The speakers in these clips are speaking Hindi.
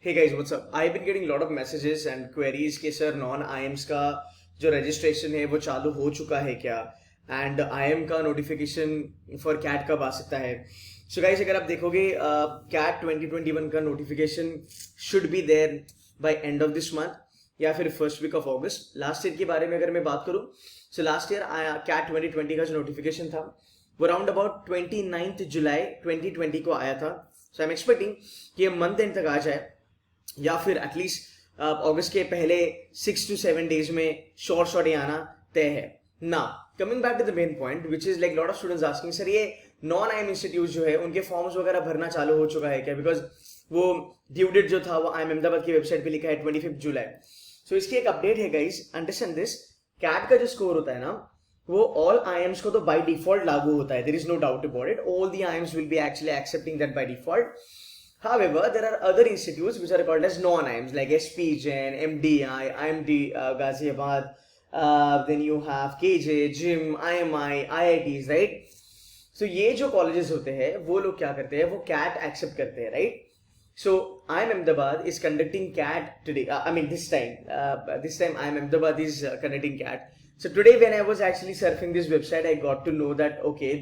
Hey guys, what's up? I've been getting a lot of messages and queries कि सर नॉन IIMs का जो रजिस्ट्रेशन है वो चालू हो चुका है क्या, एंड IIM का नोटिफिकेशन फॉर कैट कब आ सकता है. सो गाइस, अगर आप देखोगे कैट 2021 का notification should be there by end of this month या फिर first week of August. Last year के बारे में अगर मैं बात करूं, सो लास्ट ईयर कैट 2020 का जो नोटिफिकेशन था वो राउंड अबाउट 29 जुलाई 2020 को आया था. सो आई एम एक्सपेक्टिंग कि ये मंथ एंड तक आ जाए या फिर एटलीस्ट अगस्त के पहले 6 to 7 डेज में शॉर्ट ये आना तय है. ना coming back to the main point which is like lot of students asking sir ये नॉन IIM इंस्टीट्यूट जो है उनके फॉर्म्स वगैरह भरना चालू हो चुका है क्या, बिकॉज वो ड्यू डेट जो था वो IIM अहमदाबाद की वेबसाइट पे लिखा है 25 जुलाई. सो इसकी एक अपडेट है गाइस, अंडरस्टैंड दिस. कैट का जो स्कोर होता है ना वो ऑल IIMs को तो बाय डिफॉल्ट लागू होता है. There is no doubt about it. All the IIMs will be actually accepting that by default. However, there are other institutes which are called as non-IIMs like SP Jain, MDI, IMD Ghaziabad, then you have KJ, JIM, IMI, IITs, right? So ये जो colleges होते हैं वो लोग क्या करते हैं, वो CAT accept करते हैं, right? So IIM Ahmedabad is conducting CAT today. I mean this time IIM Ahmedabad is conducting CAT. So today when I was actually surfing this website, I got to know that okay,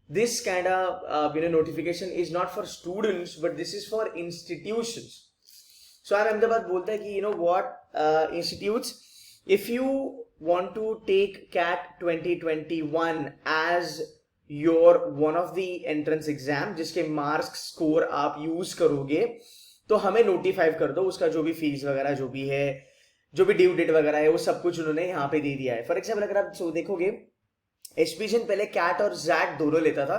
this kind of notification is not for students but this is for institutions. So IIM Ahmedabad बोलता है कि what institutes, if you want to take CAT 2021 as your one of the entrance exam जिसके मार्क्स स्कोर आप यूज करोगे तो हमें नोटिफाई कर दो. उसका जो भी फीस वगैरह जो भी है, जो भी ड्यू डेट वगैरह है, वो सब कुछ उन्होंने यहाँ पे दे दिया है. फॉर एग्जाम्पल अगर आप देखोगे एसपीजन पहले कैट और जैट दोनों लेता था.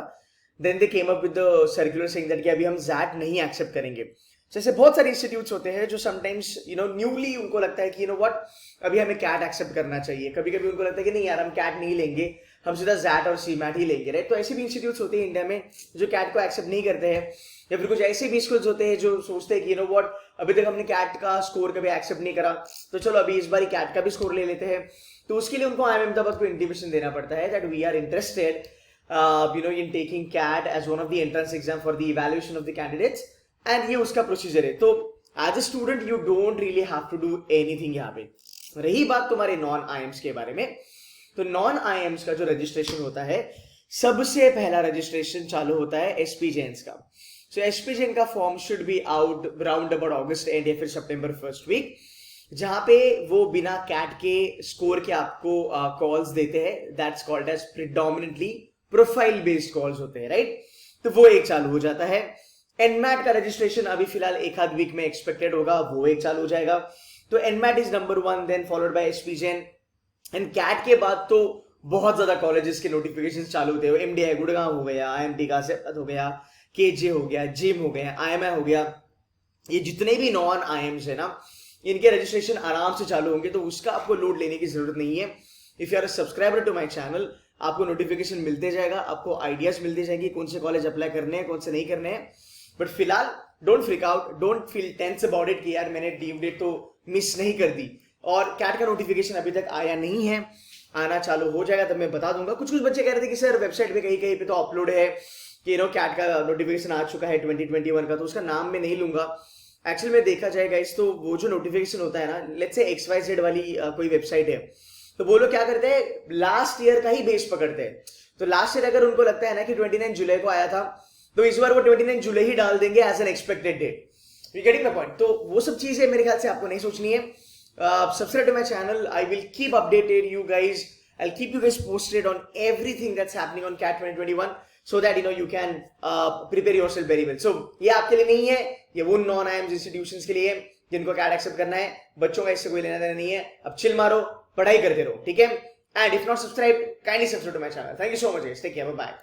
Then they came up with the circular saying that कि अभी हम जैट नहीं एक्सेप्ट करेंगे. जैसे बहुत सारे इंस्टीट्यूट्स होते हैं जो समटाइम्स न्यूली उनको लगता है कि व्हाट अभी हमें कैट एक्सेप्ट करना चाहिए. कभी कभी उनको लगता है कि नहीं यार हम कैट नहीं लेंगे, हम सीधा जैट और सीमैट ही लेंगे, राइट. तो ऐसे भी इंस्टीट्यूट्स होते हैं इंडिया में जो कैट को एक्सेप्ट नहीं करते हैं. या फिर कुछ ऐसे भी स्कूल्स होते हैं जो सोचते हैं कि व्हाट अभी तक हमने कैट का स्कोर कभी एक्सेप्ट नहीं करा तो चलो अभी इस बार कैट का भी स्कोर ले लेते हैं. तो उसके लिए उनको IIM अहमदाबाद को इंटीमेशन देना पड़ता है that we are interested in taking CAT as one of the entrance exam for the evaluation of the candidates, and ये उसका प्रोसीजर है. तो as a student you don't really have to do anything. यहाँ पे रही बात तुम्हारे नॉन IIMs के बारे में, तो नॉन IIMs का जो रजिस्ट्रेशन होता है सबसे पहला रजिस्ट्रेशन चालू होता है SP Jains का. सो SP Jain का form should be out round about August and या फिर सितंबर फर्स्ट वीक, जहां पे वो बिना कैट के स्कोर के आपको कॉल्स देते हैं. That's called as predominantly profile based calls होते हैं, राइट. तो वो एक चालू हो जाता है. एनमैट का रजिस्ट्रेशन अभी फिलहाल एक आध वीक में एक्सपेक्टेड होगा, वो एक चालू हो जाएगा. तो NMAT is number 1, then followed by SP Jain. And CAT के बाद तो बहुत ज्यादा कॉलेजेस के नोटिफिकेशन चालू होते हैं. MDI गुड़गांव हो गया, IMT गाजियाबाद हो गया, KJ हो गया, जिम हो गया, IMI हो गया. ये जितने भी नॉन IIMs है ना, इनके रजिस्ट्रेशन आराम से चालू होंगे, तो उसका आपको लोड लेने की जरूरत नहीं है. If you are a subscriber to my channel, आपको नोटिफिकेशन मिलते जाएगा, आपको आइडियाज मिलते जाएंगे कौन से कॉलेज अप्लाई करने हैं, कौन से नहीं करने हैं. बट फिलहाल don't freak out, don't feel tense about it कि यार मैंने ड्यू डेट तो मिस नहीं कर दी. और कैट का नोटिफिकेशन अभी तक आया नहीं है, आना चालू हो जाएगा तब मैं बता दूंगा. कुछ बच्चे कह रहे थे कि सर वेबसाइट पे कहीं कहीं पे तो अपलोड है कि कैट का नोटिफिकेशन आ चुका है 2021 का, तो उसका नाम मैं नहीं लूंगा. एक्चुअली में देखा जाएगा इस, तो वो जो नोटिफिकेशन होता है ना, लेट्स से XYZ वाली कोई वेबसाइट है, तो वो लोग क्या करते हैं लास्ट ईयर का ही बेस पकड़ते हैं. तो लास्ट ईयर अगर उनको लगता है ना कि 29 जुलाई को आया था, तो इस बार वो 29 जुलाई ही डाल देंगे as an expected date. You getting my point. तो वो सब चीजें मेरे ख्याल से आपको नहीं सोचनी है. Subscribe to my channel, I will keep updated you guys, I'll keep you guys posted on everything that's happening on CAT 2021 so that you can prepare yourself very well. So ये आपके लिए नहीं है, ये वो नॉन IIMs इंस्टीट्यूशंस के लिए है जिनको CAT एक्सेप्ट करना है. बच्चों का इससे कोई लेना देना नहीं है. अब चिल मारो, पढ़ाई करते रहो, ठीक है. And if not subscribe, kindly subscribe to my channel. Thank you so much guys, take care, bye bye.